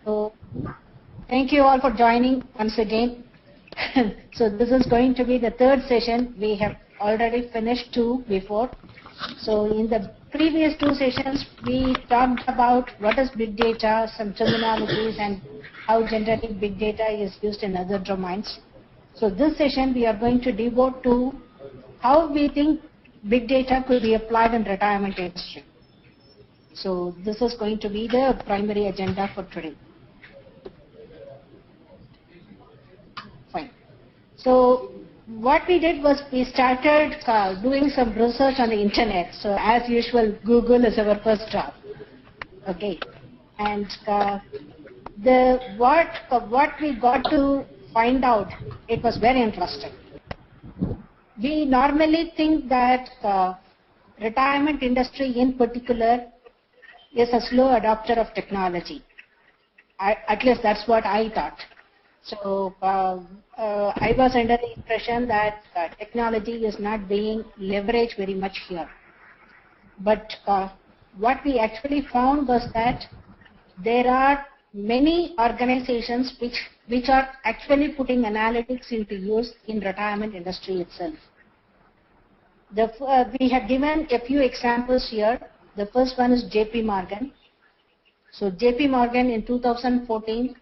So thank you all for joining once again. So this is going to be the third session. We have already finished two before. So in the previous two sessions, we talked about what is big data, some terminologies, and how generally big data is used in other domains. So this session we are going to devote to how we think big data could be applied in retirement industry. So this is going to be the primary agenda for today. Fine. So what we did was we started doing some research on the internet. So as usual, Google is our first job. Okay, and what we got to find out, it was very interesting. We normally think that retirement industry in particular is a slow adopter of technology. At least that's what I thought. So I was under the impression that technology is not being leveraged very much here. But what we actually found was that there are many organizations which are actually putting analytics into use in retirement industry itself. We have given a few examples here. The first one is JP Morgan. So JP Morgan in 2014,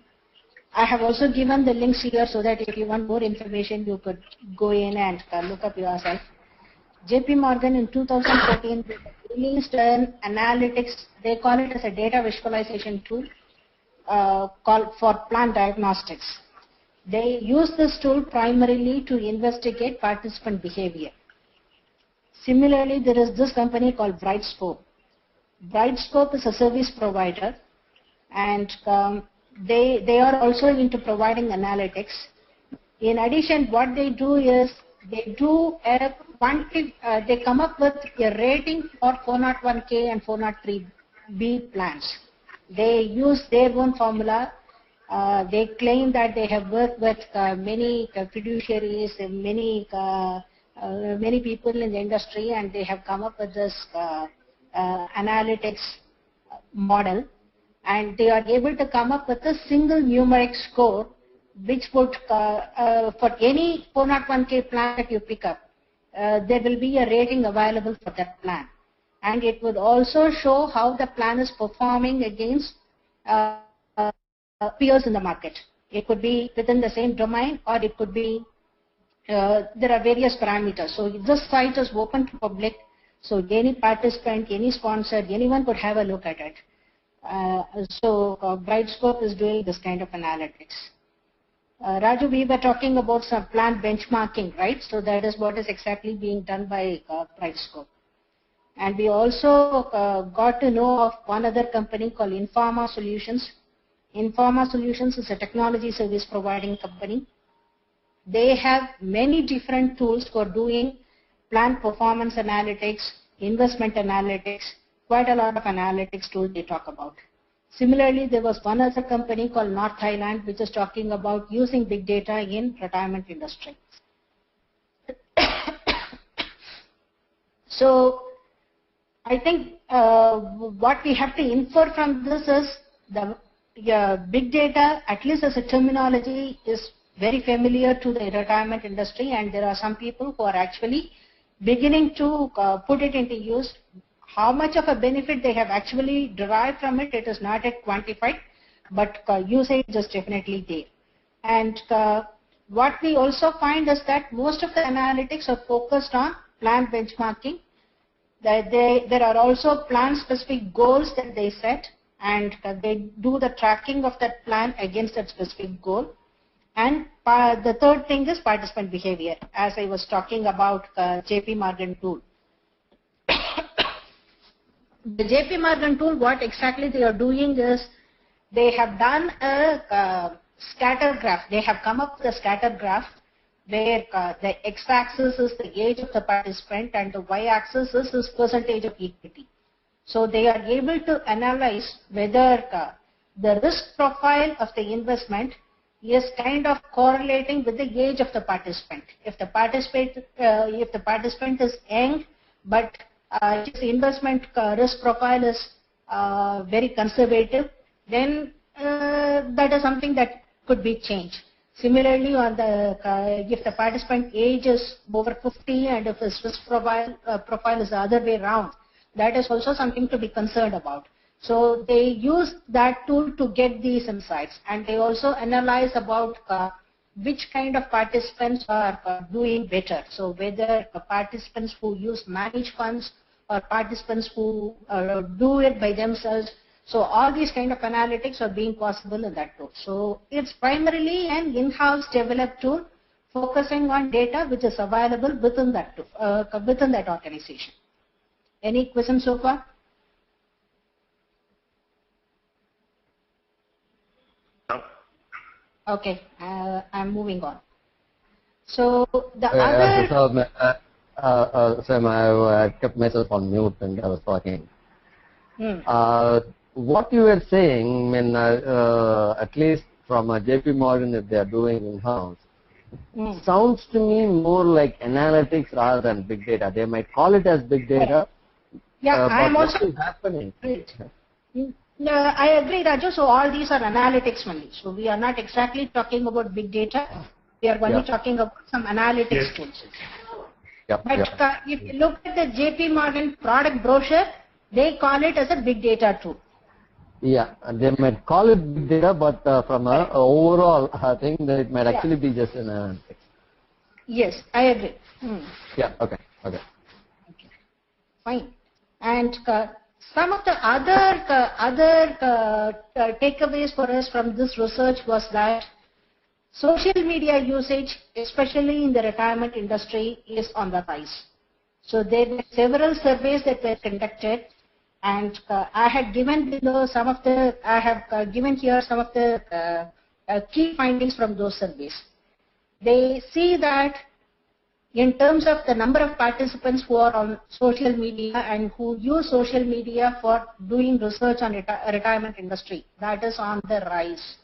I have also given the links here so that if you want more information, you could go in and look up yourself. JP Morgan in 2014 released an analytics, they call it as a data visualization tool called for plan diagnostics. They use this tool primarily to investigate participant behavior. Similarly, there is this company called Brightscope. Brightscope is a service provider, and they are also into providing analytics. In addition, what they do is they do they come up with a rating for 401k and 403b plans. They use their own formula. They claim that they have worked with many fiduciaries, many people in the industry, and they have come up with this analytics model, and they are able to come up with a single numeric score which would, for any 401k plan that you pick up, there will be a rating available for that plan. And it would also show how the plan is performing against peers in the market. It could be within the same domain, or it could be, there are various parameters. So this site is open to public. So any participant, any sponsor, anyone could have a look at it. So Brightscope is doing this kind of analytics. Raju, we were talking about some plan benchmarking, right? So that is what is exactly being done by Brightscope. And we also got to know of one other company called Informa Solutions. Informa Solutions is a technology service providing company. They have many different tools for doing plan performance analytics, investment analytics, quite a lot of analytics tools they talk about. Similarly, there was one other company called North Thailand, which is talking about using big data in retirement industry. So I think what we have to infer from this is the big data, at least as a terminology, is very familiar to the retirement industry, and there are some people who are actually beginning to put it into use. How much of a benefit they have actually derived from it, it is not yet quantified, but usage is definitely there. And what we also find is that most of the analytics are focused on plan benchmarking. There are also plan-specific goals that they set, and they do the tracking of that plan against that specific goal. And the third thing is participant behavior, as I was talking about JP Morgan tool. The JP Morgan tool, what exactly they are doing is they have done a scatter graph. They have come up with a scatter graph where the x-axis is the age of the participant and the y-axis is his percentage of equity. So they are able to analyze whether the risk profile of the investment is kind of correlating with the age of the participant. If the participant is young, but his investment risk profile is very conservative, then that is something that could be changed. Similarly, on the if the participant age is over 50 and if his risk profile is the other way around, that is also something to be concerned about. So they use that tool to get these insights, and they also analyze about which kind of participants are doing better. So whether participants who use managed funds or participants who do it by themselves. So all these kind of analytics are being possible in that tool. So it's primarily an in-house developed tool focusing on data which is available within that tool, within that organization. Any questions so far? No. Okay, I'm moving on. So the other. Sam, I kept myself on mute when I was talking. What you were saying, I mean, at least from JP Morgan, if they are doing in-house, sounds to me more like analytics rather than big data. They might call it as big data. Yeah, I am also. What is happening? No, I agree, Raju. So all these are analytics only. So we are not exactly talking about big data. We are only talking about some analytics tools. Yep, but if you look at the JP Morgan product brochure, they call it as a big data tool. Yeah, they might call it big data, but from an overall thing, that it might actually be just an analytics. Yes, I agree. Yeah, okay. Fine. And some of the other takeaways for us from this research was that social media usage, especially in the retirement industry, is on the rise. So there were several surveys that were conducted, and I have given here some of the key findings from those surveys. They see that in terms of the number of participants who are on social media and who use social media for doing research on retirement industry, that is on the rise.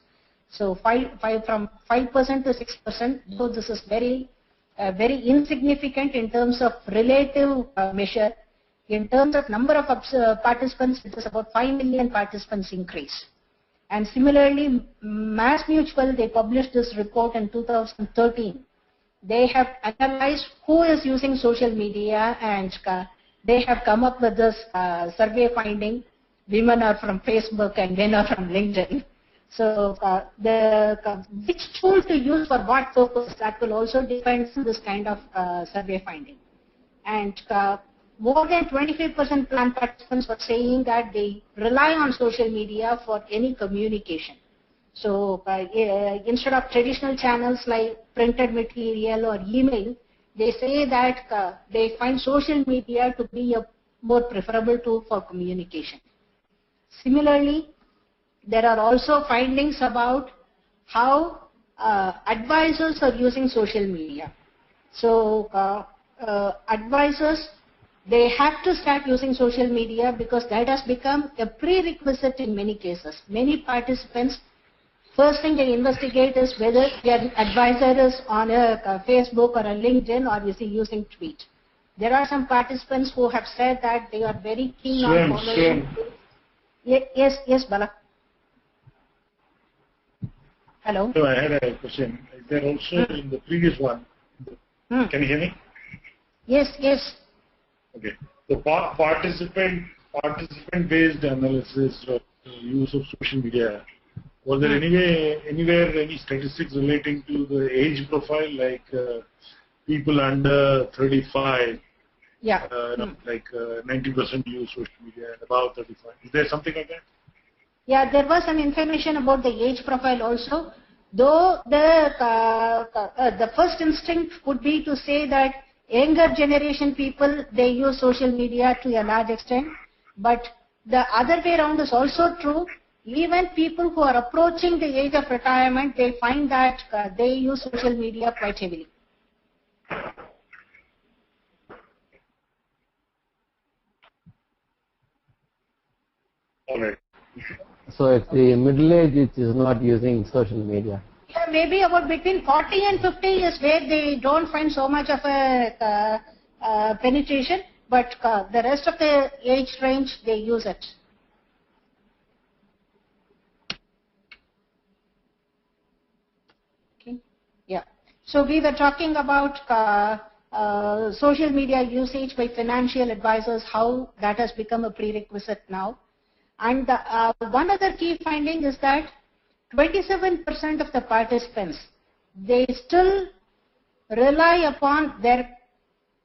So from 5% to 6%, though this is very insignificant in terms of relative measure. In terms of number of participants, it is about 5 million participants increase. And similarly, MassMutual, they published this report in 2013. They have analyzed who is using social media, and they have come up with this survey finding. Women are from Facebook and men are from LinkedIn. So which tool to use for what purpose, that will also depend on this kind of survey finding. And more than 25% plan participants were saying that they rely on social media for any communication. So instead of traditional channels like printed material or email, they say that they find social media to be a more preferable tool for communication. Similarly, there are also findings about how advisors are using social media. So advisors, they have to start using social media because that has become a prerequisite in many cases. Many participants, first thing they investigate is whether their advisor is on a Facebook or a LinkedIn, or is he using tweet. There are some participants who have said that they are very keen on following. Yes, Bala. Hello. So I had a question. Is there also in the previous one? Can you hear me? Yes. Okay. The participant-based analysis of use of social media. Was there anywhere any statistics relating to the age profile, like people under 35? Yeah. Like 90% use social media and above 35. Is there something like that? Yeah, there was some information about the age profile also. Though the first instinct would be to say that younger generation people, they use social media to a large extent, but the other way around is also true. Even people who are approaching the age of retirement, they find that they use social media quite heavily. All right. So it's the middle age which is not using social media. Yeah, maybe about between 40 and 50 is where they don't find so much of a penetration, but the rest of the age range, they use it. Okay. Yeah. So we were talking about social media usage by financial advisors, how that has become a prerequisite now. And one other key finding is that 27% of the participants, they still rely upon their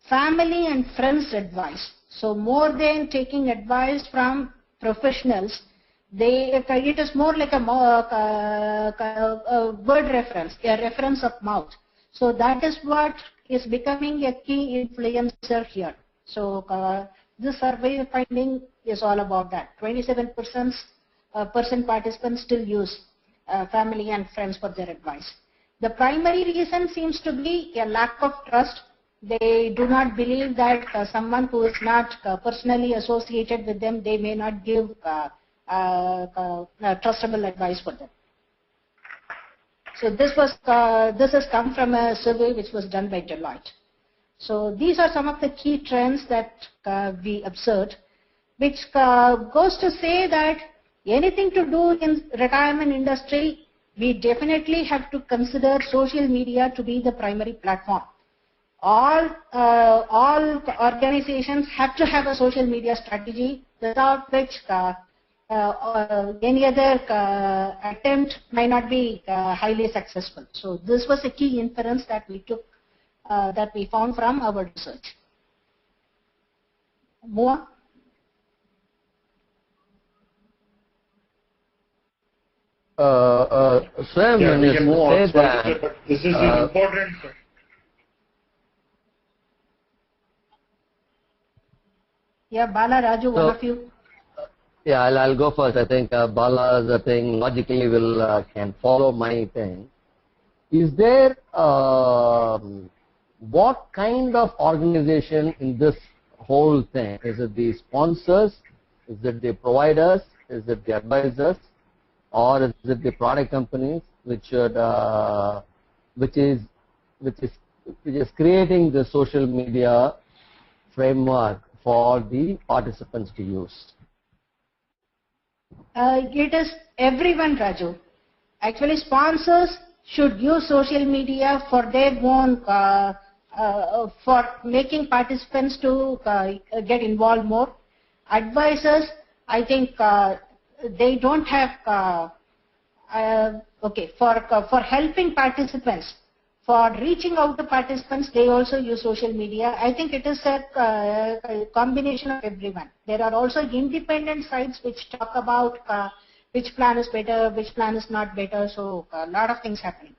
family and friends' advice. So more than taking advice from professionals, it is more like a word reference, a reference of mouth. So that is what is becoming a key influencer here. So this survey finding is all about that. 27% participants still use family and friends for their advice. The primary reason seems to be a lack of trust. They do not believe that someone who is not personally associated with them, they may not give trustable advice for them. So this has come from a survey which was done by Deloitte. So these are some of the key trends that we observed, which goes to say that anything to do in retirement industry, we definitely have to consider social media to be the primary platform. All organizations have to have a social media strategy, without which any other attempt might not be highly successful. So this was a key inference that we took, that we found from our research. More? Swam, Yeah, when we you can move on. say that, But this is important. Yeah, Bala, Raju, one of you. yeah, I'll go first. I think Bala's thing logically can follow my thing. Is there what kind of organization in this whole thing? Is it the sponsors? Is it the providers? Is it the advisors? Or is it the product companies which is creating the social media framework for the participants to use? It is everyone, Raju. Actually, sponsors should use social media for their own, for making participants to get involved more. Advisors, I think they don't have, for helping participants, for reaching out to participants, they also use social media. I think it is a combination of everyone. There are also independent sites which talk about which plan is better, which plan is not better. So a lot of things happening.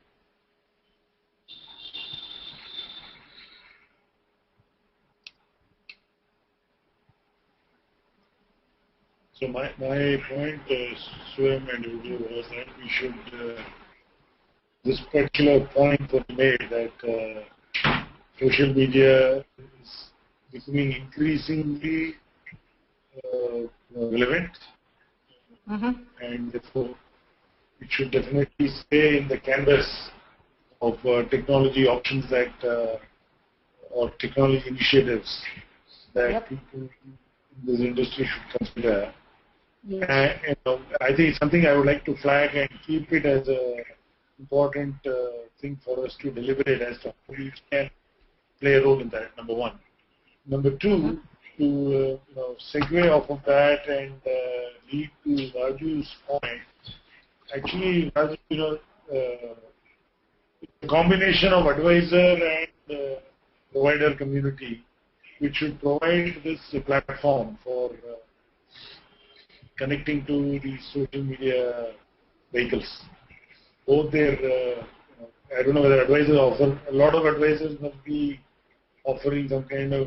So my point, Swam and Udo, was that we should, this particular point was made that social media is becoming increasingly relevant, and therefore it should definitely stay in the canvas of technology options that, or technology initiatives that people in this industry should consider. Yes. I think it's something I would like to flag and keep it as a important thing for us to deliberate as to how we can play a role in that, number one. Number two, to segue off of that and lead to Raju's point, actually, Raju, a combination of advisor and provider community, which should provide this platform for connecting to these social media vehicles. Both their, I don't know whether advisors offer, a lot of advisors must be offering some kind of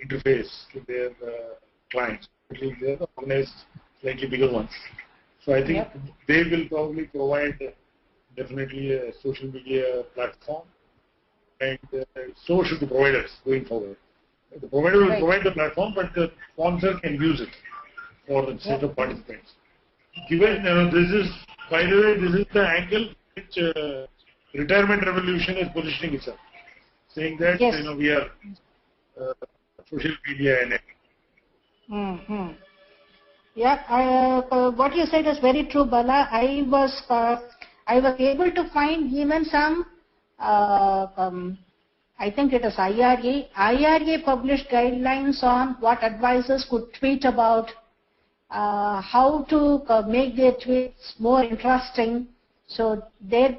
interface to their clients, particularly they are organized slightly bigger ones. So I think they will probably provide definitely a social media platform, and so should the providers going forward. The provider will provide the platform, but the sponsor can use it for the set of participants. Given this is, by the way, this is the angle which Retirement Revolution is positioning itself, saying that we are social media and Yeah, what you said is very true, Bala. I was I was able to find even some, I think it is IRA. IRA published guidelines on what advisors could tweet about, how to make their tweets more interesting. So there's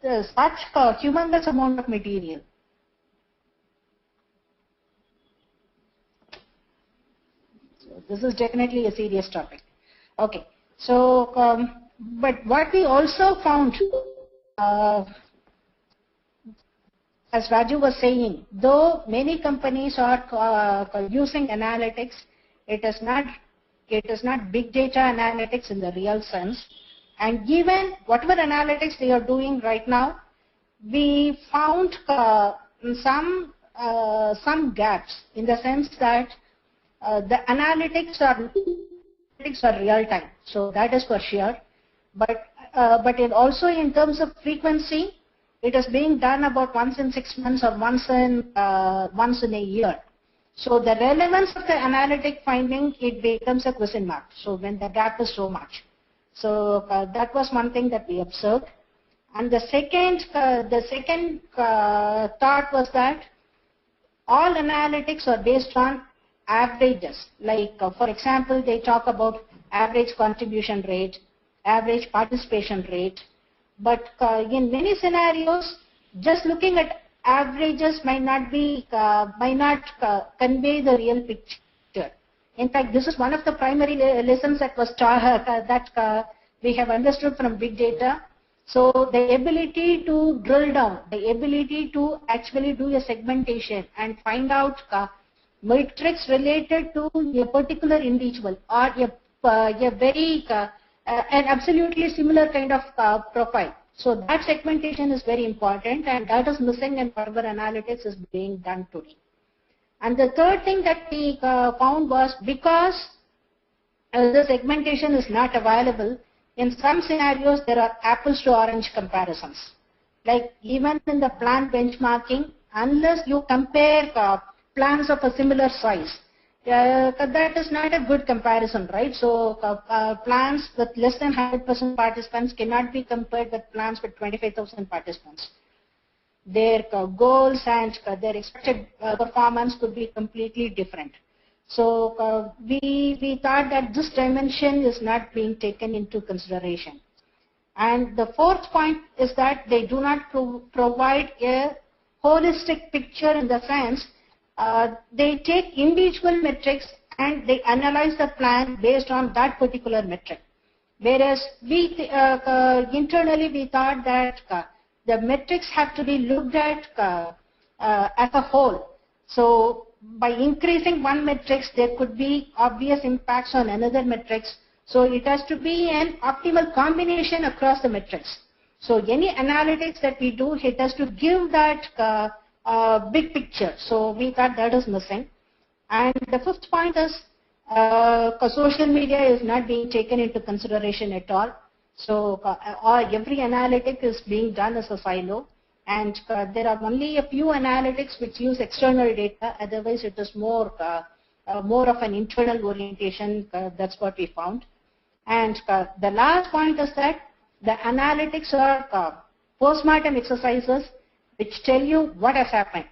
such a humongous amount of material. So this is definitely a serious topic. Okay, so but what we also found, as Raju was saying, though many companies are using analytics, it is not big data analytics in the real sense. And given whatever analytics they are doing right now, we found some gaps in the sense that the analytics are real time, so that is for sure. But also in terms of frequency, it is being done about once in 6 months or once in a year. So the relevance of the analytic finding, it becomes a question mark. So when the gap is so much. So that was one thing that we observed. And the second thought was that all analytics are based on averages. Like for example, they talk about average contribution rate, average participation rate. But in many scenarios, just looking at averages might not convey the real picture. In fact, this is one of the primary lessons that was we have understood from big data. So the ability to drill down, the ability to actually do a segmentation and find out metrics related to a particular individual or a very an absolutely similar kind of profile. So that segmentation is very important, and that is missing in whatever analytics is being done today. And the third thing that we found was, because the segmentation is not available, in some scenarios there are apples to orange comparisons. Like even in the plan benchmarking, unless you compare plans of a similar size, that is not a good comparison, right? So plans with less than 100% participants cannot be compared with plans with 25,000 participants. Their goals and their expected performance could be completely different. So we thought that this dimension is not being taken into consideration. And the fourth point is that they do not provide a holistic picture, in the sense they take individual metrics and they analyze the plan based on that particular metric. Whereas we internally we thought that the metrics have to be looked at as a whole. So by increasing one metrics, there could be obvious impacts on another metrics. So it has to be an optimal combination across the metrics. So any analytics that we do, it has to give that big picture. So we thought that is missing. And the fifth point is social media is not being taken into consideration at all. So every analytic is being done as a silo. And there are only a few analytics which use external data. Otherwise, it is more of an internal orientation. That's what we found. And the last point is that the analytics are post-mortem exercises which tell you what has happened.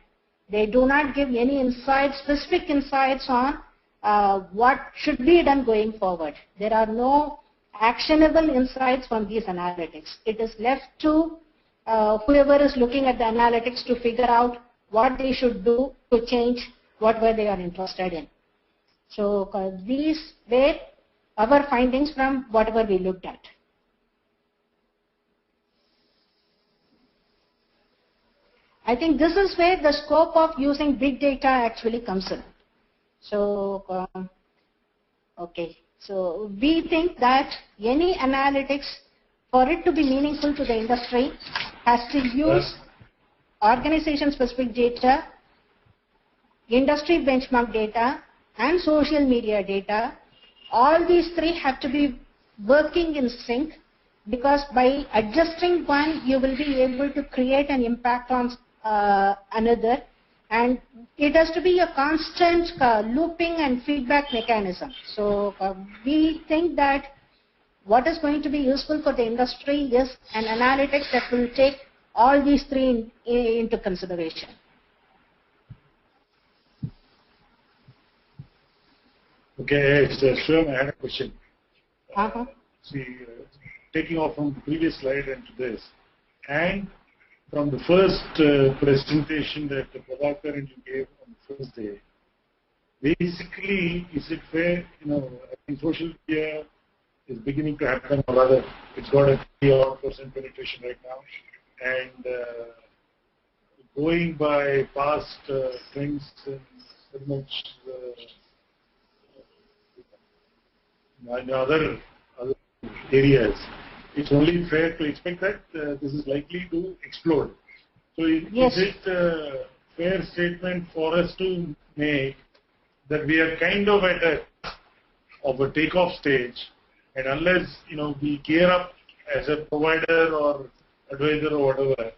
They do not give any insights, specific insights on what should be done going forward. There are no actionable insights from these analytics. It is left to whoever is looking at the analytics to figure out what they should do to change whatever they are interested in. So these were our findings from whatever we looked at. I think this is where the scope of using big data actually comes in. So, okay. So we think that any analytics, for it to be meaningful to the industry, has to use organization-specific data, industry benchmark data, and social media data. All these three have to be working in sync, because by adjusting one, you will be able to create an impact on another, and it has to be a constant looping and feedback mechanism. So we think that what is going to be useful for the industry is an analytics that will take all these three into consideration. Okay, Shyam, I had a question. Uh-huh. See, taking off from the previous slide and to this, and from the first presentation that Prabhakar and you gave on the first day, basically, is it fair, I think social media is beginning to happen, or rather, it's got a 3% penetration right now, and going by past trends and very much in other areas, it's only fair to expect that this is likely to explode. So Yes. is it a fair statement for us to make that we are kind of at a takeoff stage, and unless we gear up as a provider or advisor or whatever,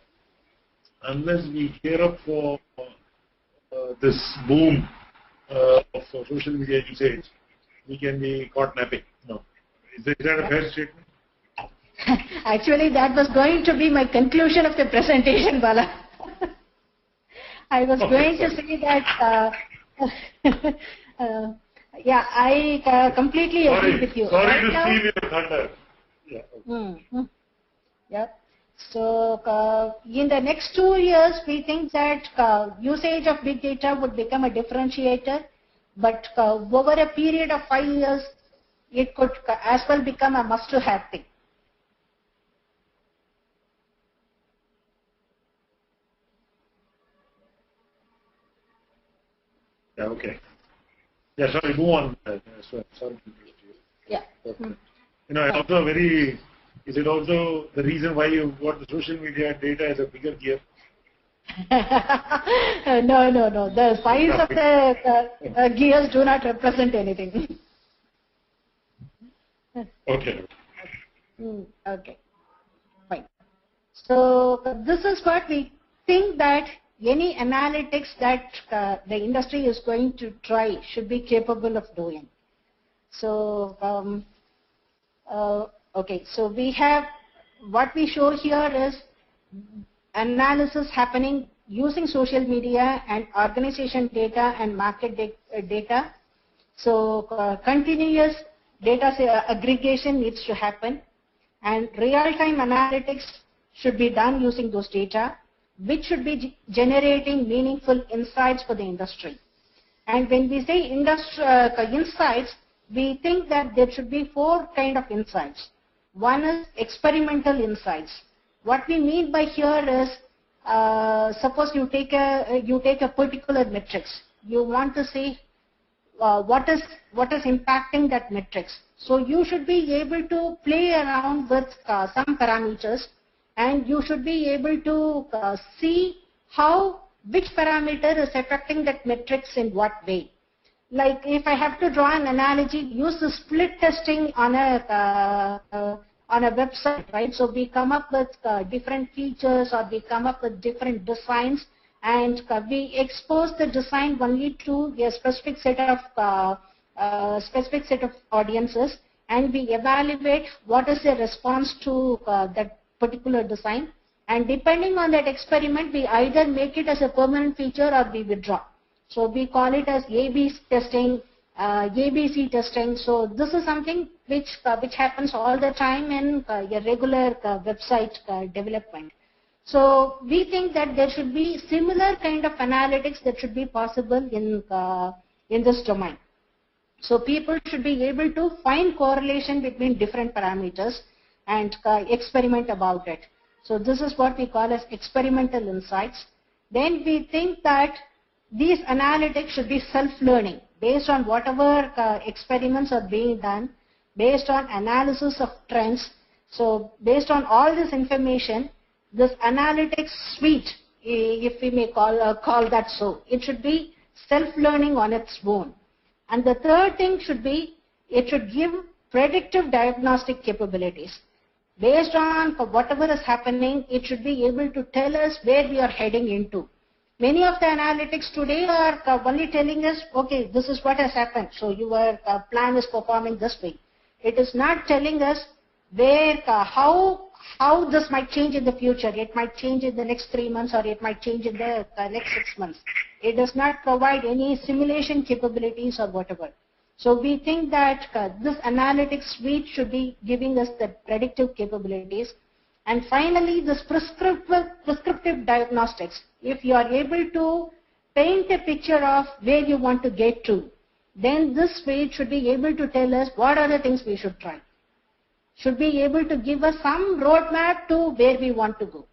unless we gear up for this boom of social media usage, we can be caught napping. Is that a fair statement? Actually, that was going to be my conclusion of the presentation, Bala. I was going to say that, yeah, I completely agree with you. Sorry Right to now, steal your thunder. Yeah. Yeah. So, in the next 2 years, we think that usage of big data would become a differentiator, but over a period of 5 years, it could as well become a must-to-have thing. Yeah, okay. Yeah, sorry, move on. Sorry to interrupt you. Yeah. Is it also the reason why you got the social media data as a bigger gear? No. The size of the gears do not represent anything. Okay. Okay. Fine. So this is what we think that any analytics that the industry is going to try should be capable of doing. So, okay, so we have, what we show here is analysis happening using social media and organization data and market data. So, continuous data aggregation needs to happen, and real-time analytics should be done using those data, which should be generating meaningful insights for the industry. And when we say insights, we think that there should be 4 kinds of insights. One is experimental insights. What we mean by here is, suppose you take a particular metrics. You want to see what is impacting that metrics. So you should be able to play around with some parameters, and you should be able to see which parameter is affecting that metrics in what way. Like if I have to draw an analogy, use the split testing on a website, right? So we come up with different features, or we come up with different designs, and we expose the design only to a specific set of audiences, and we evaluate what is the response to that particular design, and depending on that experiment, we either make it as a permanent feature or we withdraw. So we call it as A/B testing, ABC testing. So this is something which happens all the time in a regular website development. So we think that there should be similar kind of analytics that should be possible in this domain. So people should be able to find correlation between different parameters and experiment about it. So this is what we call as experimental insights. Then we think that these analytics should be self-learning based on whatever experiments are being done, based on analysis of trends. So based on all this information, this analytics suite, if we may call that so, it should be self-learning on its own. And the third thing should be, it should give predictive diagnostic capabilities. Based on whatever is happening, it should be able to tell us where we are heading into. Many of the analytics today are only telling us, okay, this is what has happened, so your plan is performing this way. It is not telling us where, how this might change in the future. It might change in the next 3 months, or it might change in the next 6 months. It does not provide any simulation capabilities or whatever. So we think that this analytics suite should be giving us the predictive capabilities. And finally, this prescriptive diagnostics. If you are able to paint a picture of where you want to get to, then this suite should be able to tell us what are the things we should try. Should be able to give us some roadmap to where we want to go.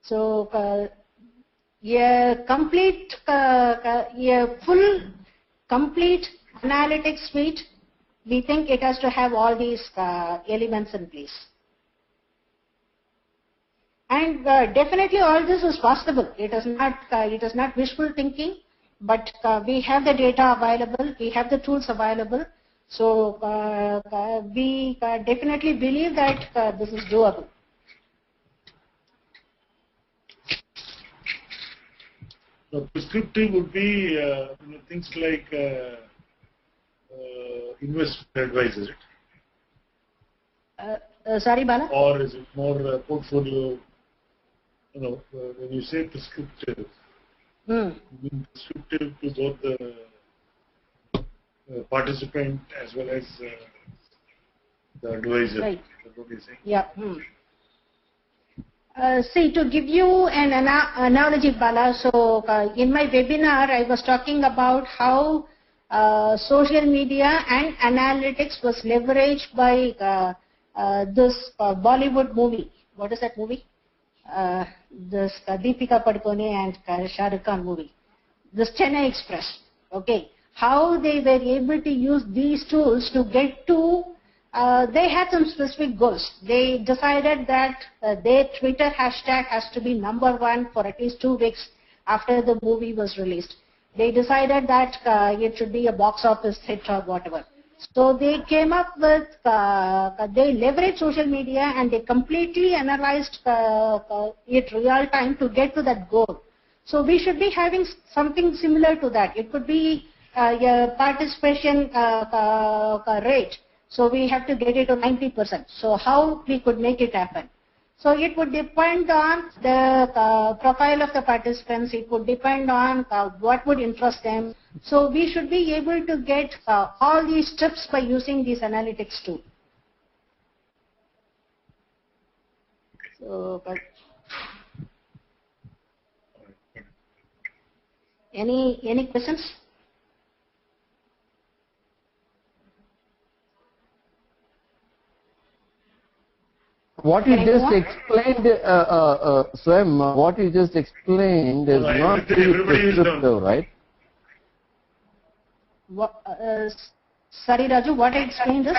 So, a full, complete analytics suite, we think it has to have all these elements in place. And definitely all this is possible. It is not wishful thinking, but we have the data available, we have the tools available. So we definitely believe that this is doable. So prescriptive would be things like investment advice, is it? Sorry, Bala? Or is it more portfolio? When you say prescriptive, being prescriptive to both the participant as well as the advisor. Right. That's what you're saying. Yeah. See, to give you an analogy, Bala, so in my webinar, I was talking about how social media and analytics was leveraged by this Bollywood movie. What is that movie? This Deepika Padukone and Shah Rukh Khan movie. This Chennai Express. Okay. How they were able to use these tools to get to they had some specific goals. They decided that their Twitter hashtag has to be #1 for at least 2 weeks after the movie was released. They decided that it should be a box office hit or whatever. So they came up with, they leveraged social media and they completely analyzed it real time to get to that goal. So we should be having something similar to that. It could be a participation rate. So we have to get it to 90%. So how we could make it happen? So it would depend on the profile of the participants. It would depend on what would interest them. So we should be able to get all these steps by using these analytics too. So, but any questions? What you just explained, Swam, what you just explained is not really prescriptive, right? Sorry, Raju, what I explained is?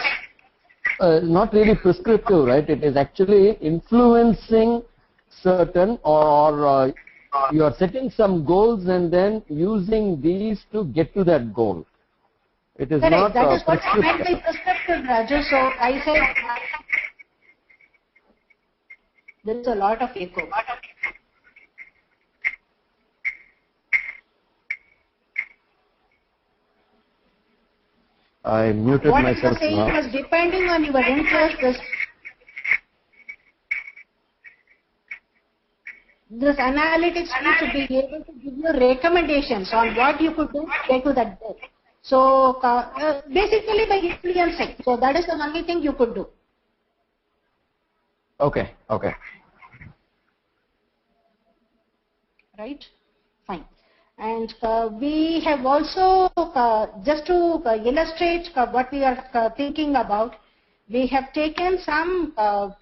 Not really prescriptive, right? It is actually influencing certain, or you are setting some goals and then using these to get to that goal. It is Correct. not That is what I prescriptive. meant by prescriptive, Raju. So I said there is a lot of echo. I muted What I myself was saying now. was depending on your interest, this analytics should be able to give you recommendations on what you could do to get to that goal. So basically by influencing. So that is the only thing you could do. Okay, okay. Right? Fine. And we have also, just to illustrate what we are thinking about, we have taken some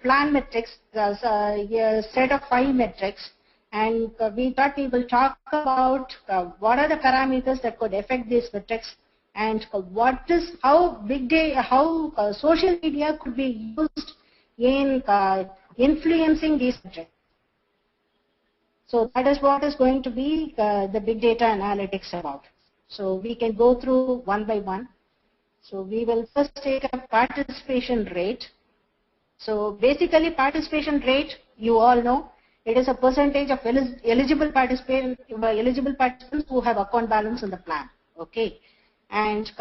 plan metrics, a set of 5 metrics, and we thought we will talk about what are the parameters that could affect these metrics, and how social media could be used in influencing these metrics. So that is what is going to be the big data analytics about. So we can go through one by one. So we will first take a participation rate. So basically participation rate, you all know, It is a percentage of eligible participants who have account balance in the plan. Okay, and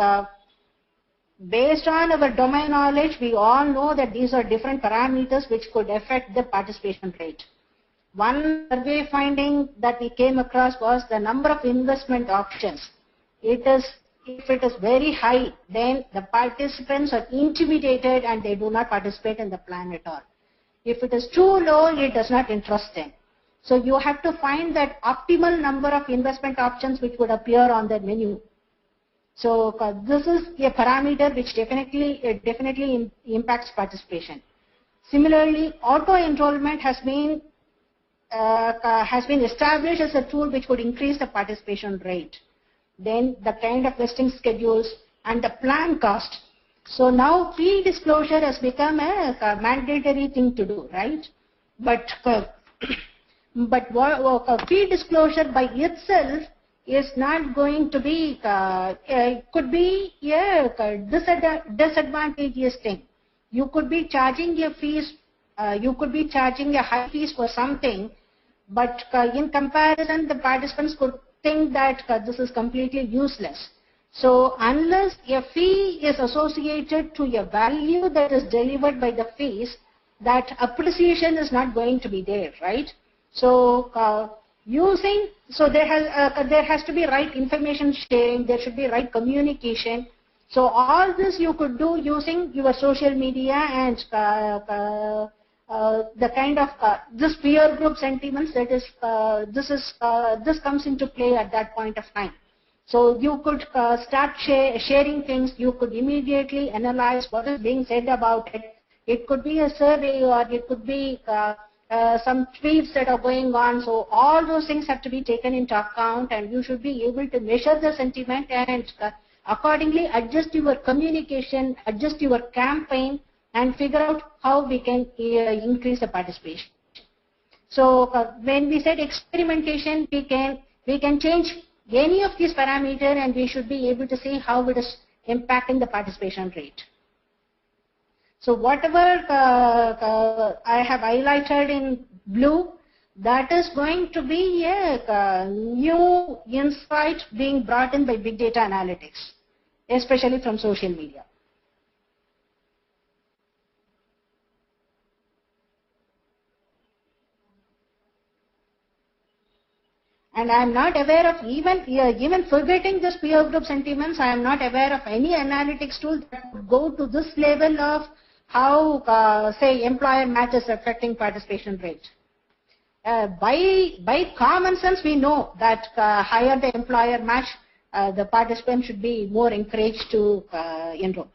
based on our domain knowledge, we all know that these are different parameters which could affect the participation rate. One survey finding that we came across was the number of investment options. If it is very high, then the participants are intimidated and they do not participate in the plan at all. If it is too low, it does not interest them. So you have to find that optimal number of investment options which would appear on the menu. So this is a parameter which definitely impacts participation. Similarly, auto enrollment has been established as a tool which would increase the participation rate. Then the kind of vesting schedules and the plan cost. So now fee disclosure has become a mandatory thing to do, right? But fee disclosure by itself is not going to be, could be a disadvantageous thing. You could be charging a fees, you could be charging a high fees for something, but in comparison, the participants could think that this is completely useless. So unless a fee is associated to a value that is delivered by the fees, that appreciation is not going to be there, right? So there has to be right information sharing, there should be right communication. So all this you could do using your social media and the kind of this peer group sentiments, that is this comes into play at that point of time. So you could start sharing things. You could immediately analyze what is being said about it. It could be a survey, or it could be some tweets that are going on. So all those things have to be taken into account, and you should be able to measure the sentiment and accordingly adjust your communication, adjust your campaign, and figure out how we can increase the participation. So when we said experimentation, we can change any of these parameters, and we should be able to see how it is impacting the participation rate. So whatever I have highlighted in blue, that is going to be a new insight being brought in by big data analytics, especially from social media. And I am not aware of even forgetting this peer group sentiments. I am not aware of any analytics tool that would go to this level of how, say, employer match is affecting participation rate. By common sense, we know that higher the employer match, the participant should be more encouraged to enroll.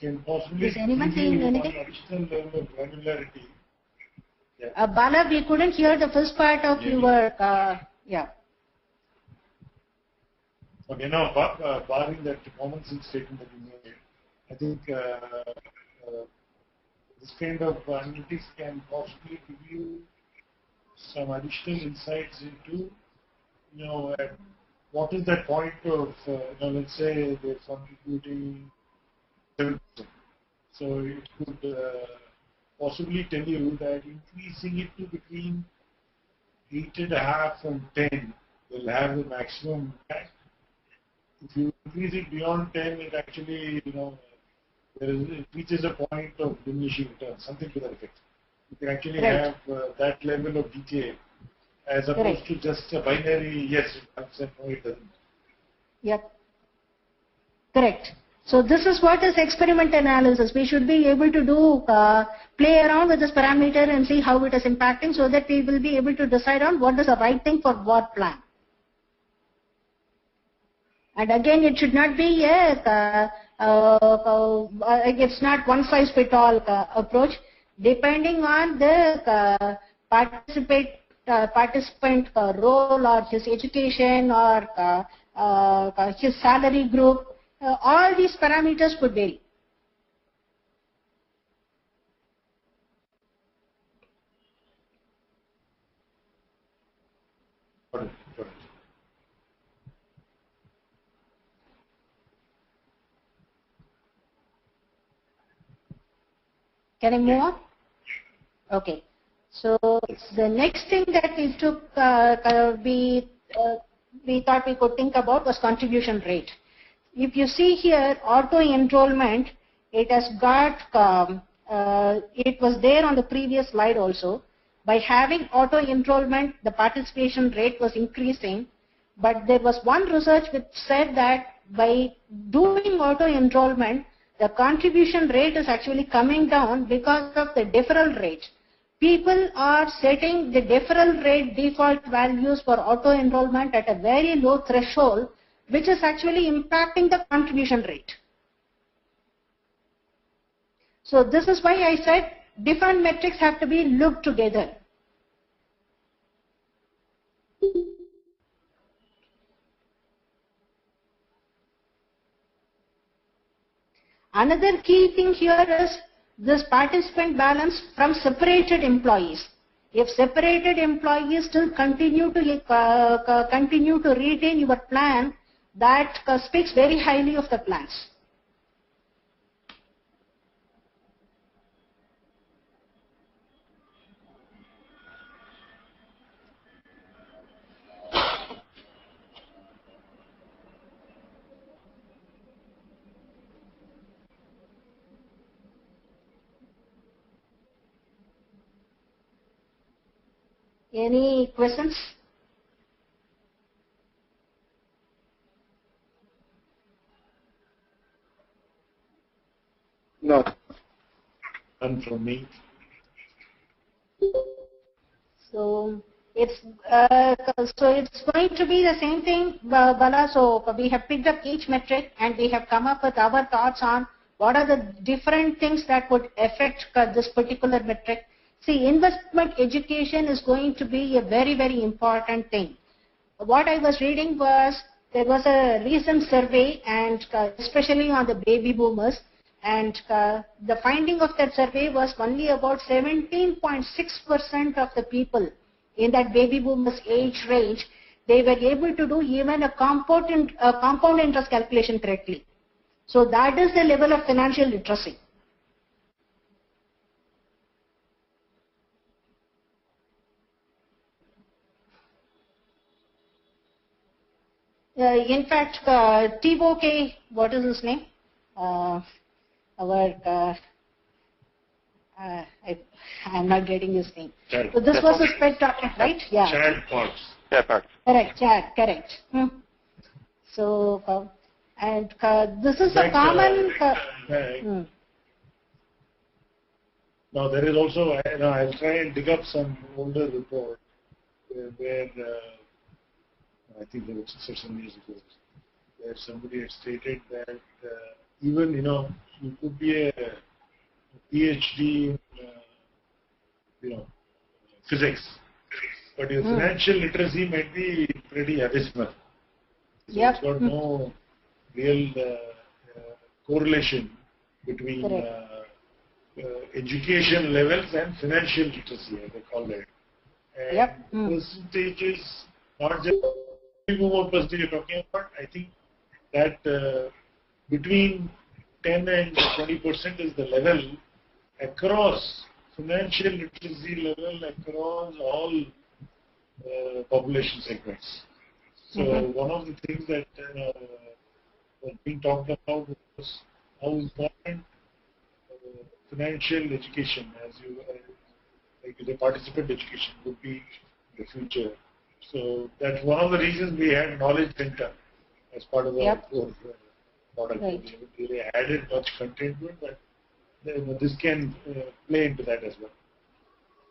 Can possibly Is anyone saying anything? Additional level of granularity. Yeah. Bala, we couldn't hear the first part of your, yeah. Okay, now, barring that common sense statement that you made, I think this kind of analytics can possibly give you some additional insights into, what is that point of, let's say they're contributing 7%. So it could possibly tell you that increasing it to between 8.5 and 10 will have the maximum impact. If you increase it beyond 10, it actually, it reaches a point of diminishing returns, something to that effect. You can actually have that level of detail as opposed to just a binary yes, it comes and no, it doesn't. Yep. Correct. So this is what is experiment analysis. We should be able to do play around with this parameter and see how it is impacting, so that we will be able to decide on what is the right thing for what plan. And again, it should not be it's not one size fit all approach. Depending on the participant role, or his education, or his salary group, all these parameters could vary. Can I move on? Okay. So the next thing that we took, we thought we could think about was contribution rate. If you see here, auto enrollment, it has got, it was there on the previous slide also. By having auto enrollment, the participation rate was increasing, but there was one research which said that by doing auto enrollment, the contribution rate is actually coming down because of the deferral rate. People are setting the deferral rate default values for auto enrollment at a very low threshold, which is actually impacting the contribution rate. So this is why I said different metrics have to be looked together. Another key thing here is this participant balance from separated employees. If separated employees still continue to retain your plan, that speaks very highly of the plans. Any questions? No. None from me. So it's going to be the same thing, Bala. So we have picked up each metric and we have come up with our thoughts on what are the different things that would affect this particular metric. See, investment education is going to be a very, very important thing. What I was reading was, there was a recent survey, and especially on the baby boomers, and the finding of that survey was only about 17.6% of the people in that baby boomers age range, they were able to do even a compound interest calculation correctly. So that is the level of financial literacy. In fact, Thibaut K, what is his name? I'm not getting his name. Chad. So this was a spread talking, right? Yeah. Chad Potts. Yeah, Pat. Correct, Chad, correct. So, and this is a common. Now there is also, I'll try and dig up some older report where I think there was 6 or 7 years ago, where somebody had stated that even you could be a PhD in physics, but your financial literacy might be pretty abysmal. So Yep. it's got no real correlation between education levels and financial literacy, as they call it. And Yep. percentages, not just what percentage you're talking about. I think that between 10 and 20% is the level across financial literacy level across all population segments. So one of the things that was being talked about was how important financial education, as like the participant education, would be in the future. So that's one of the reasons we had Knowledge Center as part of our core product. Right. We haven't really added much content to it, but this can play into that as well.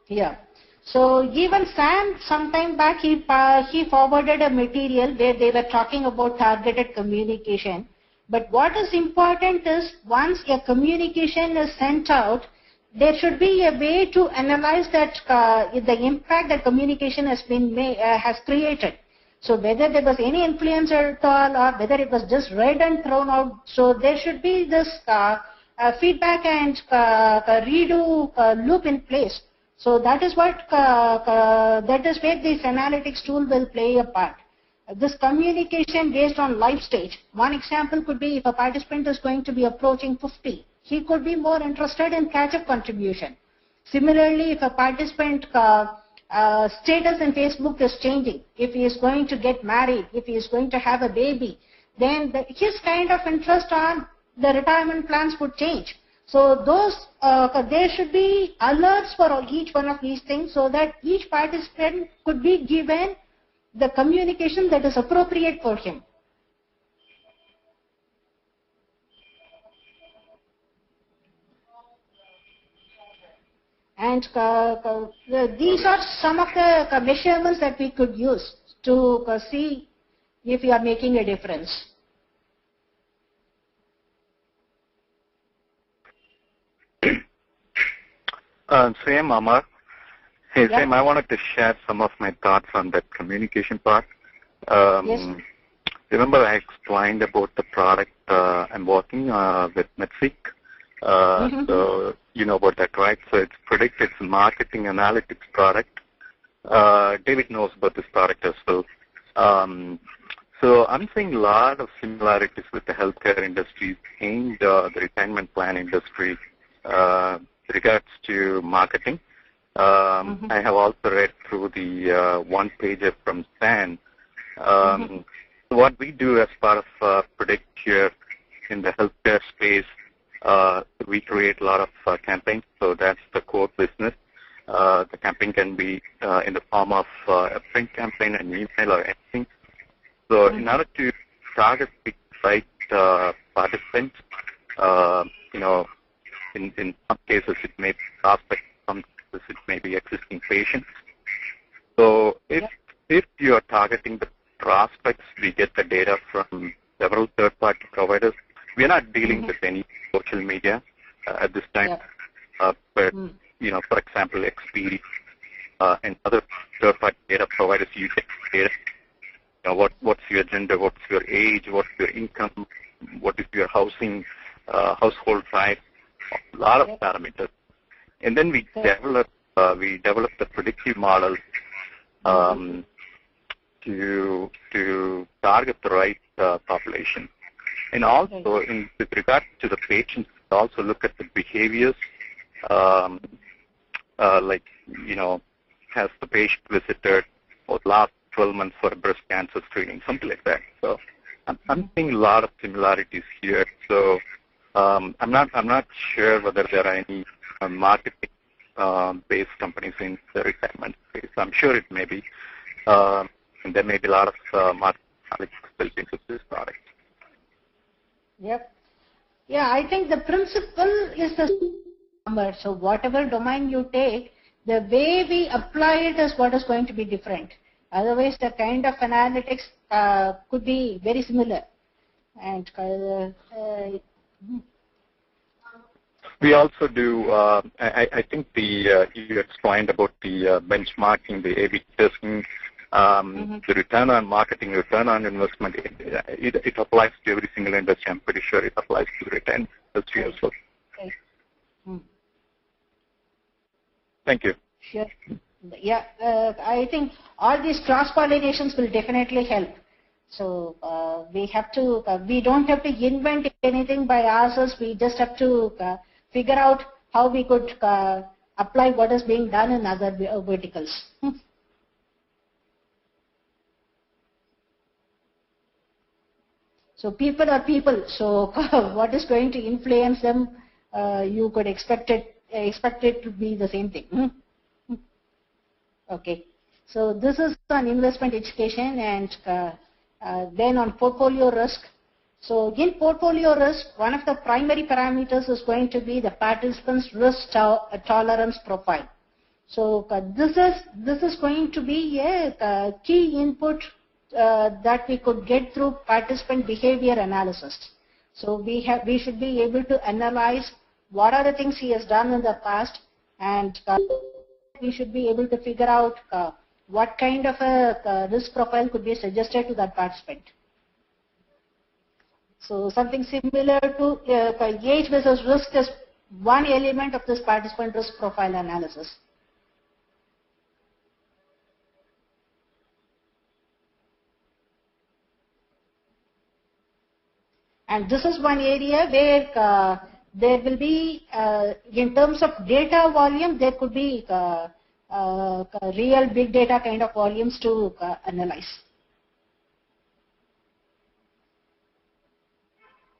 Yeah. So even Sam, sometime back, he forwarded a material where they were talking about targeted communication. But what is important is once a communication is sent out, there should be a way to analyze that the impact that communication has been has created. So whether there was any influence at all or whether it was just read and thrown out, so there should be this feedback and redo loop in place. So that is what that is where this analytics tool will play a part. This communication based on life stage. One example could be if a participant is going to be approaching 50. he could be more interested in catch-up contribution. Similarly, if a participant status in Facebook is changing, if he is going to get married, if he is going to have a baby, then his kind of interest on the retirement plans would change. So those, there should be alerts for each one of these things so that each participant could be given the communication that is appropriate for him. And these are some of the measurements that we could use to see if we are making a difference. Sam Amar. Hey, Yeah. Sam, I wanted to share some of my thoughts on that communication part. Yes. Remember I explained about the product I'm working with Netseek. So you know about that, right? So it's Predict, it's a marketing analytics product. David knows about this product as well. So I'm seeing a lot of similarities with the healthcare industry and the retirement plan industry regards to marketing. I have also read through the one-pager from Stan. What we do as part of Predict here in the healthcare space, we create a lot of campaigns, so that's the core business. The campaign can be in the form of a print campaign, an email, or anything. So in order to target the right participants, you know, in some cases it may be prospects, some cases it may be existing patients. So if you are targeting the prospects, we get the data from several third-party providers. We are not dealing with any social media at this time, but you know, for example, Expedia and other third-party data providers, you get data. You know, what's your gender, what's your age, what's your income, what is your housing, household size, a lot of parameters. And then we develop the predictive model to target the right population. And also, with regard to the patients, also look at the behaviors, like, you know, has the patient visited for the last 12 months for a breast cancer screening, something like that. So I'm seeing a lot of similarities here. So I'm not sure whether there are any marketing based companies in the retirement space. I'm sure it may be. And there may be a lot of marketing built into this product. Yep. Yeah, I think the principle is the number. So whatever domain you take, the way we apply it is what is going to be different. Otherwise, the kind of analytics could be very similar. And we also do. I think you explained about the benchmarking, the A/B testing. The return on marketing, return on investment, it applies to every single industry. I'm pretty sure it applies to the return industry as well. Thank you. Sure. Yeah, I think all these cross-pollinations will definitely help. So we don't have to invent anything by ourselves. We just have to figure out how we could apply what is being done in other verticals. So people are people. So what is going to influence them? You could expect it to be the same thing. Okay. So this is on investment education, and then on portfolio risk. So in portfolio risk, one of the primary parameters is going to be the participant's risk tolerance profile. So this is going to be a key input that we could get through participant behavior analysis. So we should be able to analyze what are the things he has done in the past, and we should be able to figure out what kind of a risk profile could be suggested to that participant. So something similar to age versus risk is one element of this participant risk profile analysis. And this is one area where there will be, in terms of data volume, there could be real big data kind of volumes to analyze.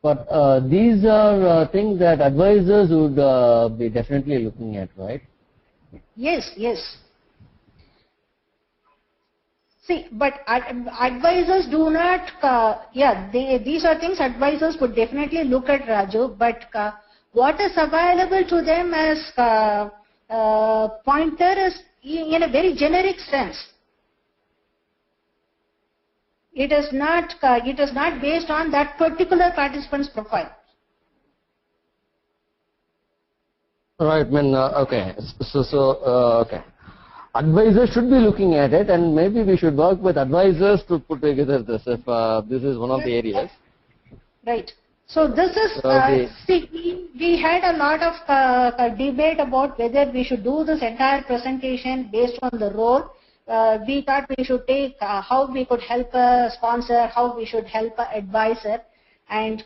But these are things that advisors would be definitely looking at, right? Yes, yes. See, but advisors do not, these are things advisors would definitely look at, Raju, but what is available to them as pointer is in a very generic sense. It is not based on that particular participant's profile. Right, okay. Okay. Advisors should be looking at it, and maybe we should work with advisors to put together this if this is one of the areas. Right. So this is, see, we had a lot of debate about whether we should do this entire presentation based on the role. We thought we should take how we could help a sponsor, how we should help an advisor, and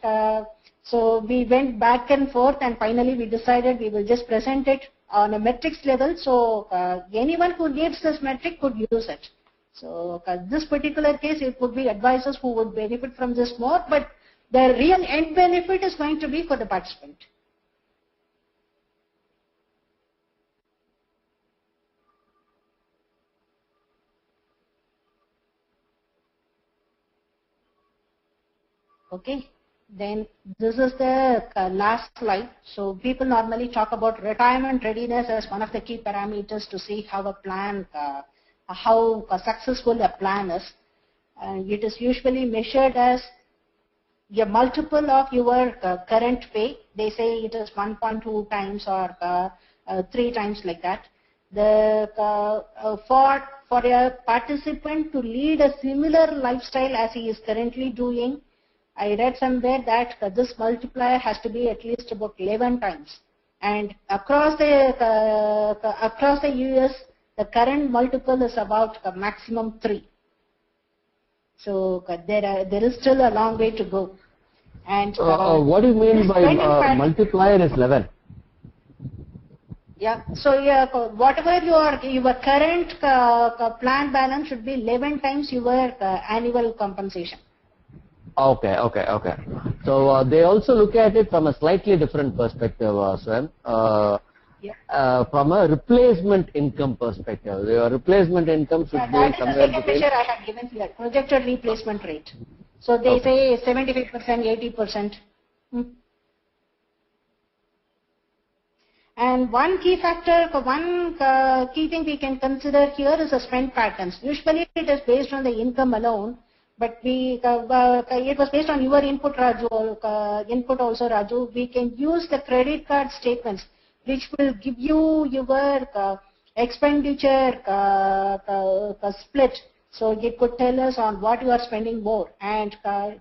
so we went back and forth, and finally we decided we will just present it on a metrics level, so anyone who needs this metric could use it. So this particular case, it would be advisors who would benefit from this more, but the real end benefit is going to be for the participant. Okay. Then this is the last slide. So people normally talk about retirement readiness as one of the key parameters to see how a plan, how successful a plan is. It is usually measured as a multiple of your current pay. They say it is 1.2 times or 3 times like that. For a participant to lead a similar lifestyle as he is currently doing, I read somewhere that this multiplier has to be at least about 11 times, and across the US, the current multiple is about a maximum 3. So there is still a long way to go. And what do you mean by multiplier is 11? Yeah. So whatever your current plan balance should be 11 times your annual compensation. Okay. So they also look at it from a slightly different perspective, Swam. From a replacement income perspective. Your replacement income should be somewhere between... That is the second measure I have given here, projected replacement rate. So they say 75%, 80%. And one key factor, one key thing we can consider here is the spend patterns. Usually it is based on the income alone. But it was based on your input, Raju, input also, Raju. We can use the credit card statements, which will give you your expenditure split. So it could tell us on what you are spending more. And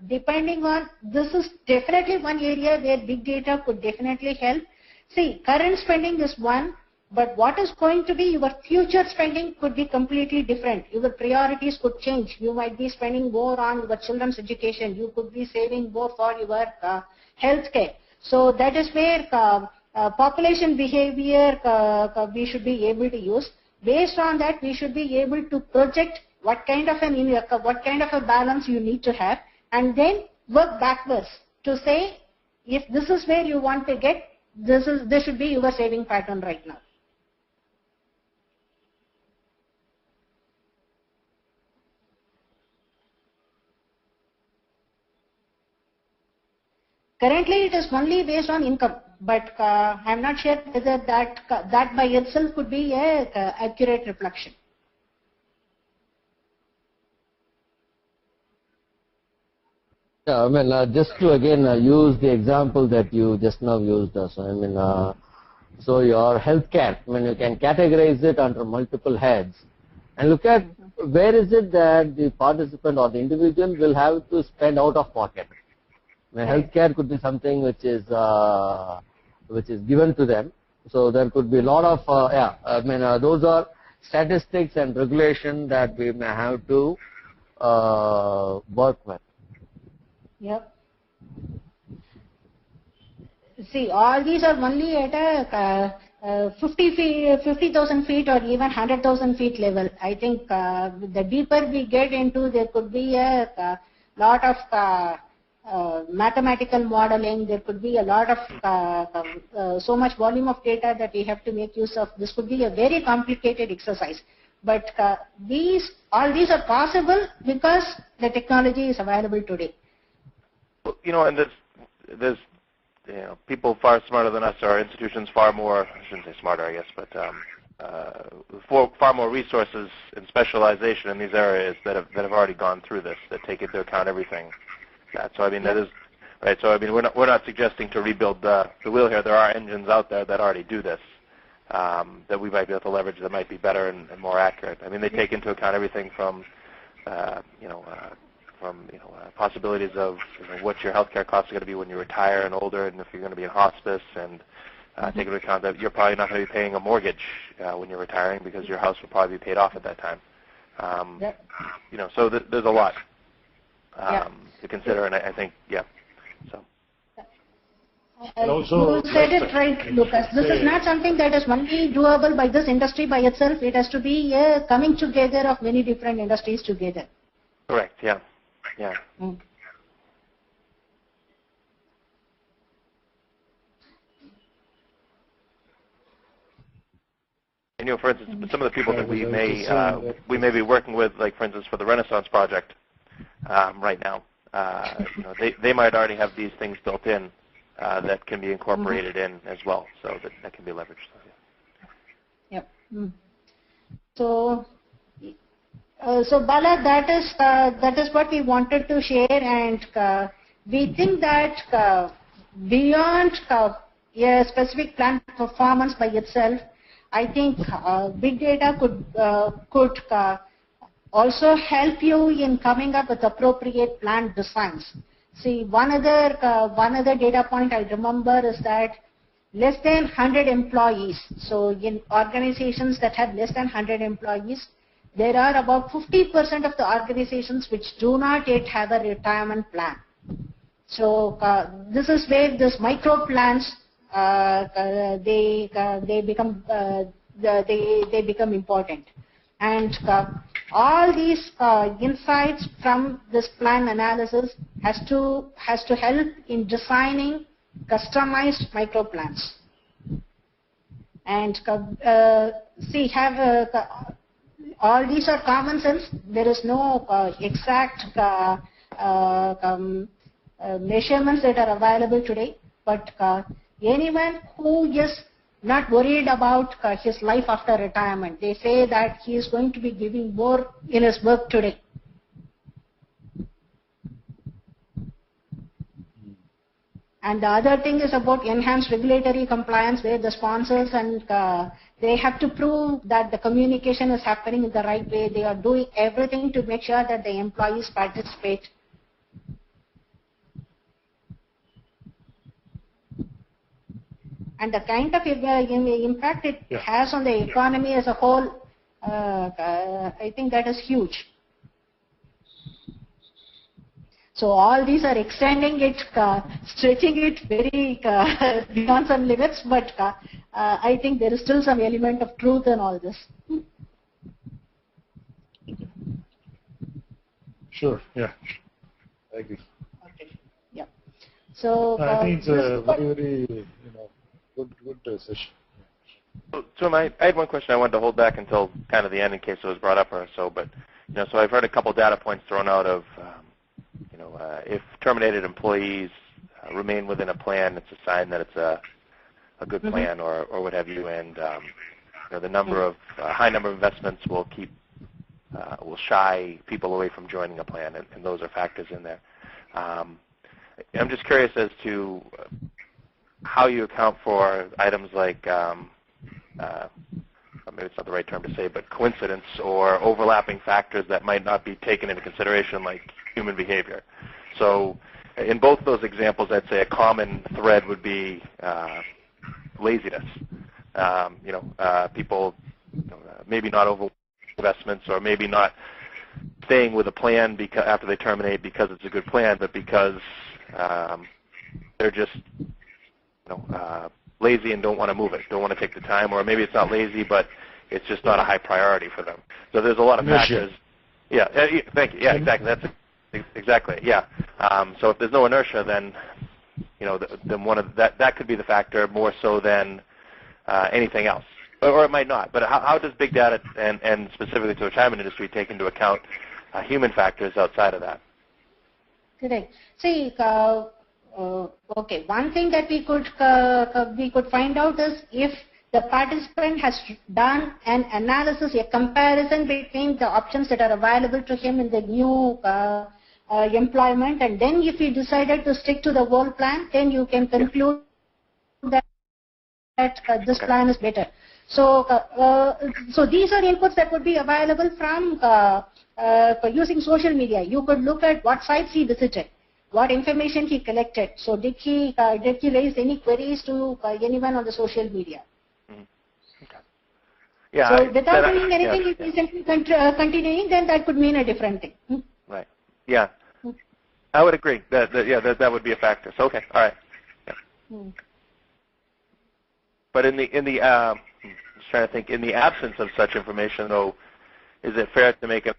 depending on, this is definitely one area where big data could definitely help. See, current spending is one. But what is going to be your future spending could be completely different. Your priorities could change. You might be spending more on your children's education. You could be saving more for your health care. So that is where population behavior we should be able to use. Based on that, we should be able to project what kind of a balance you need to have, and then work backwards to say if this is where you want to get, this should be your saving pattern right now. Currently, it is only based on income, but I'm not sure whether that by itself could be a accurate reflection. Yeah, just to again use the example that you just now used. So your healthcare, you can categorize it under multiple heads, and look at where is it that the participant or the individual will have to spend out of pocket. Healthcare could be something which is given to them. So there could be a lot of those are statistics and regulation that we may have to work with. Yep. See, all these are only at a 50,000 feet or even 100,000 feet level. I think the deeper we get into, there could be a lot of mathematical modeling. There could be a lot of so much volume of data that we have to make use of. This could be a very complicated exercise. But all these are possible because the technology is available today. And there's people far smarter than us, or institutions far more, I shouldn't say smarter, I guess, but far more resources and specialization in these areas that have already gone through this, that take into account everything. So I mean, that is right. So I mean, we're not suggesting to rebuild the wheel here. There are engines out there that already do this, that we might be able to leverage that might be better and more accurate. I mean, they take into account everything from possibilities of what your healthcare costs are going to be when you retire and older, and if you're going to be in hospice, and take into account that you're probably not going to be paying a mortgage when you're retiring because your house will probably be paid off at that time. So there's a lot to consider, and I think, so. Also, you said it right, Lucas. This is not something that is only doable by this industry by itself. It has to be a coming together of many different industries together. Correct, yeah. Mm. And for instance, some of the people that we may be working with, like for instance for the Renaissance project right now, they might already have these things built in that can be incorporated in as well, so that can be leveraged. Yep. Mm. So Bala, that is what we wanted to share, and we think that beyond a specific plant performance by itself, I think big data could also help you in coming up with appropriate plant designs. See, one other data point I remember is that less than 100 employees. So in organizations that have less than 100 employees, there are about 50% of the organizations which do not yet have a retirement plan. So this is where this micro plans they become important, and all these insights from this plan analysis has to help in designing customized micro plans. And all these are common sense. There is no exact measurements that are available today, but anyone who is not worried about his life after retirement, they say that he is going to be giving more in his work today. And the other thing is about enhanced regulatory compliance, where the sponsors and they have to prove that the communication is happening in the right way. They are doing everything to make sure that the employees participate. And the kind of impact it has on the economy as a whole, I think that is huge. So all these are extending it, stretching it very beyond some limits, but I think there is still some element of truth in all this. Sure, yeah, I agree. Okay. Yeah. So I think it's a very good session. So I had one question I wanted to hold back until kind of the end in case it was brought up or so, but so I've heard a couple data points thrown out of if terminated employees remain within a plan, it's a sign that it's a good plan or what have you, and the number of high number of investments will shy people away from joining a plan, and those are factors in there. I'm just curious as to how you account for items like, maybe it's not the right term to say, but coincidence or overlapping factors that might not be taken into consideration, like human behavior. So in both those examples, I'd say a common thread would be laziness. People maybe not over investments, or maybe not staying with a plan after they terminate because it's a good plan, but because they're just lazy and don't want to move it, don't want to take the time, or maybe it's not lazy, but it's just not a high priority for them. So there's a lot of factors. Yeah, thank you. Yeah, exactly. That's exactly. Yeah. So if there's no inertia, then then one of that could be the factor more so than anything else, or it might not. But how does big data and specifically to the retirement industry take into account human factors outside of that? Correct. See, okay. One thing that we could find out is if the participant has done an analysis, a comparison between the options that are available to him in the new employment, and then if he decided to stick to the old plan, then you can conclude that this plan is better. So, so these are inputs that would be available from using social media. You could look at what sites he visited, what information he collected. So did he raise any queries to anyone on the social media? Okay. Yeah. So without doing anything, if he's simply continuing, then that could mean a different thing. Right. Yeah. I would agree. That would be a factor. So okay. All right. Yeah. But in the just trying to think, in the absence of such information, though, is it fair to make it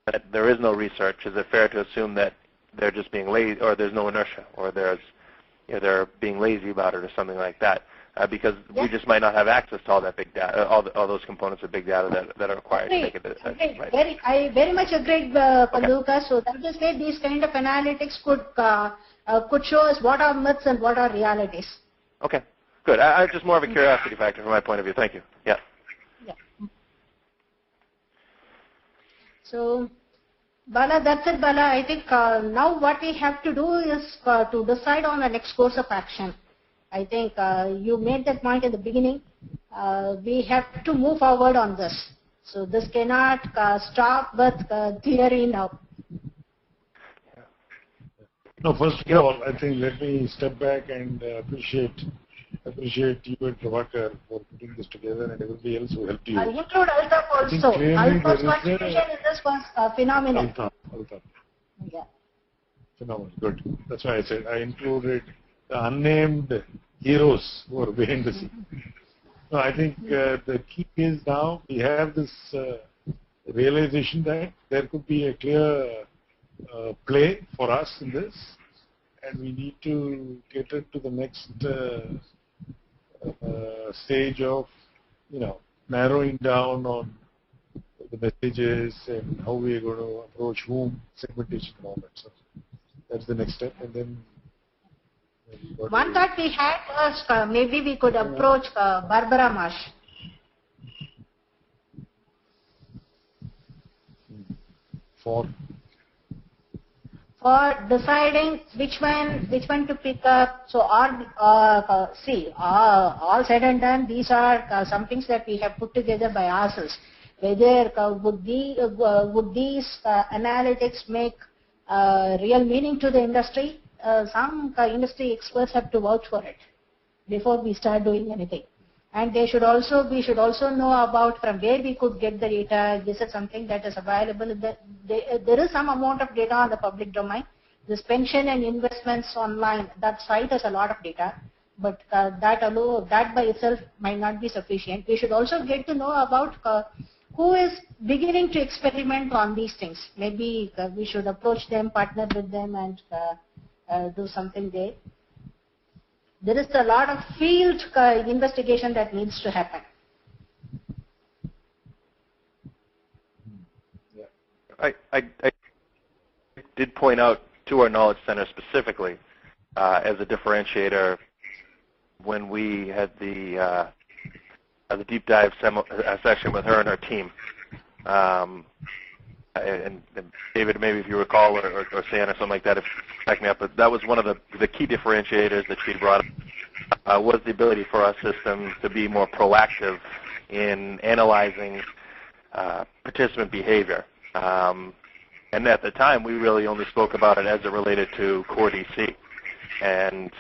that there is no research? Is it fair to assume that they're just being lazy, or there's no inertia, or they're being lazy about it, or something like that? Because we just might not have access to all that big data, all those components of big data that are required to make it. Right. I very much agree, Paluka. So that is where these kind of analytics could show us what are myths and what are realities. Okay. Good. I just more of a curiosity factor from my point of view. Thank you. Yeah. Yeah. So, Bala, that's it, Bala. I think now what we have to do is to decide on the next course of action. I think you made that point in the beginning. We have to move forward on this. So this cannot stop with theory now. No, first of all, I think let me step back and appreciate you and Prabhakar for putting this together and everybody else who helped you. I'll include Altaf also. Altaf's contribution in this was phenomenal. Altaf. Yeah. Phenomenal. Good. That's why I said I included the unnamed heroes who are behind the scene. No, I think the key is now we have this realization that there could be a clear play for us in this, and we need to cater to the next stage of, narrowing down on the messages and how we are going to approach whom, segmentation and all that. So that's the next step, and then. One thought we had was maybe we could approach Barbara Marsh. For deciding which one to pick up. So all said and done, these are some things that we have put together by ourselves. Whether would these analytics make real meaning to the industry? Some industry experts have to vouch for it before we start doing anything. And we should also know about from where we could get the data. This is something that is available. There is some amount of data on the public domain. This pension and investments online, that site has a lot of data, but that by itself might not be sufficient. We should also get to know about who is beginning to experiment on these things. Maybe we should approach them, partner with them, and do something there. There is a lot of field investigation that needs to happen. I did point out to our Knowledge Center specifically as a differentiator when we had the deep dive session with her and her team. And David, maybe if you recall, or Sam or something like that, if back me up, but that was one of the key differentiators that she brought up, was the ability for our system to be more proactive in analyzing participant behavior. And at the time, we really only spoke about it as it related to Core DC and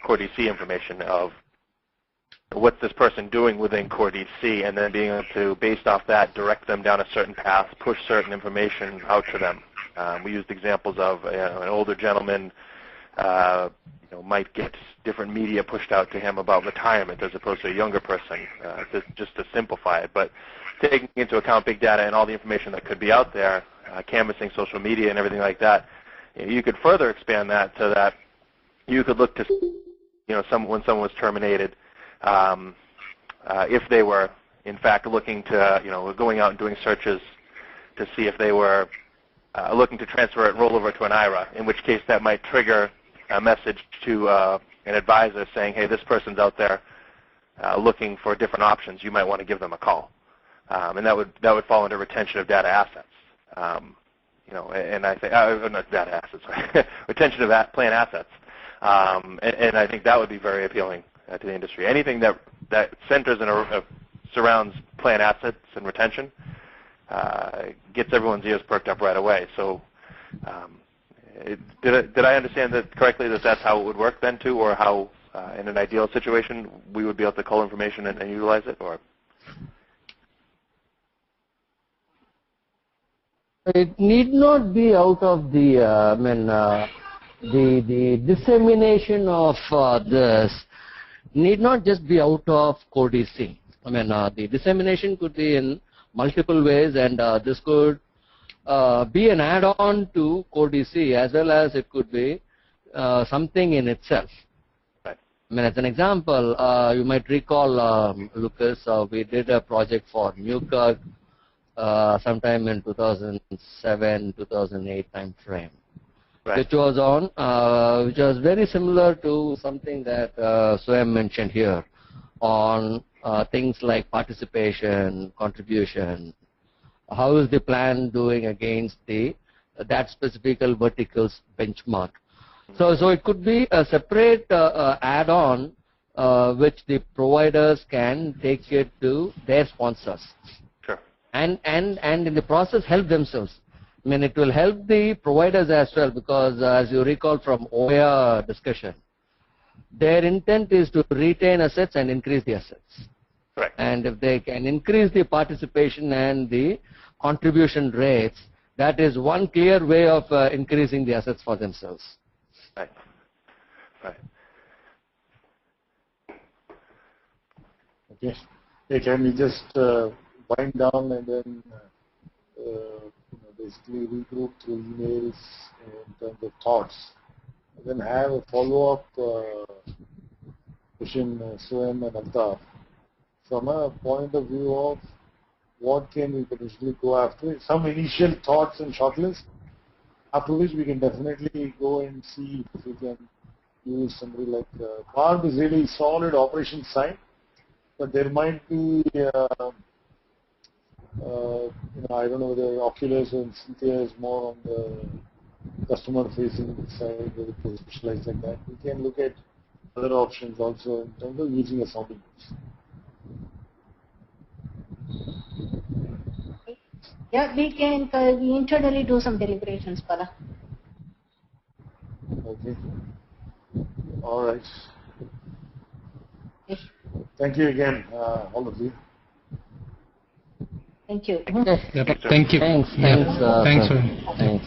Core DC information of what's this person doing within Core DC, and then being able to, based off that, direct them down a certain path, push certain information out to them. We used examples of an older gentleman might get different media pushed out to him about retirement as opposed to a younger person, just to simplify it. But taking into account big data and all the information that could be out there, canvassing social media and everything like that, you could further expand that to that you could look to, when someone was terminated, if they were in fact looking to, going out and doing searches to see if they were looking to transfer it and roll over to an IRA, in which case that might trigger a message to an advisor saying, hey, this person's out there looking for different options. You might want to give them a call. And that would fall under retention of data assets. And I think, not data assets, sorry, retention of plan assets. And I think that would be very appealing to the industry. Anything that centers and surrounds plan assets and retention gets everyone's ears perked up right away. So did I understand that correctly, that that's how it would work then too, or how in an ideal situation we would be able to cull information and utilize it? Or it need not be out of the, the dissemination of this need not just be out of CoreDC. The dissemination could be in multiple ways, and this could be an add-on to CoreDC as well as it could be something in itself. Right. As an example, you might recall, Lucas, we did a project for Newkirk sometime in 2007, 2008 time frame, right, which was very similar to something that Swayam mentioned here on things like participation, contribution. How is the plan doing against that specific verticals benchmark? So it could be a separate add-on which the providers can take it to their sponsors. Sure. And in the process help themselves. It will help the providers as well, because as you recall from OIA discussion, their intent is to retain assets and increase the assets. Right. And if they can increase the participation and the contribution rates, that is one clear way of increasing the assets for themselves. Right. Right. Okay. Hey, can we just wind down and then basically regroup through emails in terms of thoughts, and then have a follow-up question, Swayam and Altaf, from a point of view of what can we potentially go after, some initial thoughts and shortlist, after which we can definitely go and see if we can use somebody like Barb is really solid operations side, but there might be I don't know, the Oculus and Cynthia is more on the customer-facing side, where it is specialized like that. We can look at other options also in terms of using a sounding board. Yeah, we can we internally do some deliberations, Pala. Okay. All right. Yes. Thank you again, all of you. Thank you. Okay. Yep. Thank you. Thanks. Yeah. Thanks. Thanks. Thanks.